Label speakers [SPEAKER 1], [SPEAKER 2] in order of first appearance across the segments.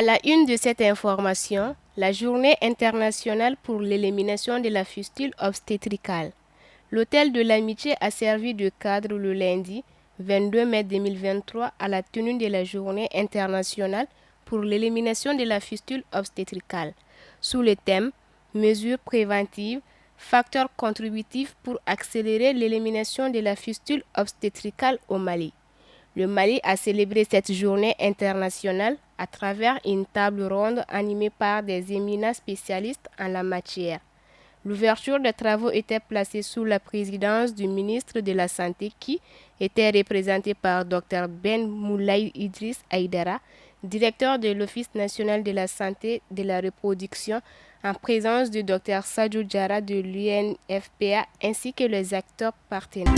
[SPEAKER 1] À la une de cette information, la Journée internationale pour l'élimination de la fistule obstétricale. L'Hôtel de l'Amitié a servi de cadre le lundi 22 mai 2023 à la tenue de la Journée internationale pour l'élimination de la fistule obstétricale, sous le thème « Mesures préventives, facteurs contributifs pour accélérer l'élimination de la fistule obstétricale au Mali ». Le Mali a célébré cette journée internationale à travers une table ronde animée par des éminents spécialistes en la matière. L'ouverture des travaux était placée sous la présidence du ministre de la Santé qui était représenté par Dr Ben Moulay Idriss Aïdara, directeur de l'Office national de la santé de la reproduction, en présence du Dr Sadio Diarra de l'UNFPA ainsi que les acteurs partenaires.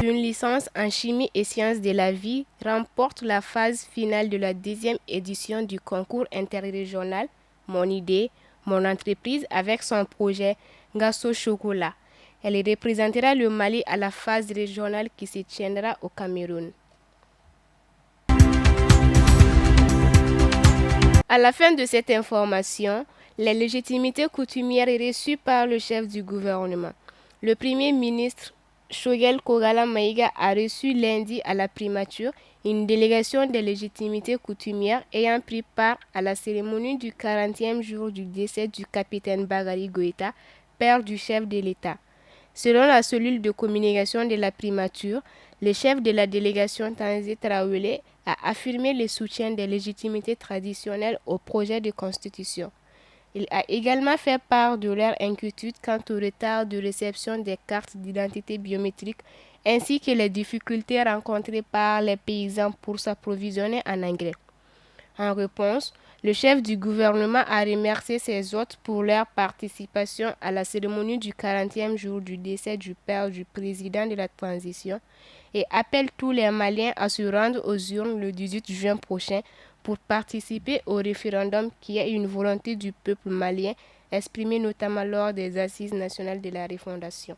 [SPEAKER 1] Une licence en chimie et sciences de la vie remporte la phase finale de la deuxième édition du concours interrégional Mon idée, mon entreprise avec son projet Gasso Chocolat. Elle représentera le Mali à la phase régionale qui se tiendra au Cameroun. À la fin de cette information, les légitimités coutumières reçues par le chef du gouvernement. Le Premier ministre Choguel Kogala Maïga a reçu lundi à la primature une délégation des légitimités coutumières ayant pris part à la cérémonie du 40e jour du décès du capitaine Bagari Goïta, père du chef de l'État. Selon la cellule de communication de la primature, le chef de la délégation Tanzé Traoré a affirmé le soutien des légitimités traditionnelles au projet de constitution. Il a également fait part de leur inquiétude quant au retard de réception des cartes d'identité biométriques ainsi que les difficultés rencontrées par les paysans pour s'approvisionner en engrais. En réponse, le chef du gouvernement a remercié ses hôtes pour leur participation à la cérémonie du 40e jour du décès du père du président de la transition et appelle tous les Maliens à se rendre aux urnes le 18 juin prochain pour participer au référendum qui est une volonté du peuple malien exprimée notamment lors des Assises nationales de la refondation.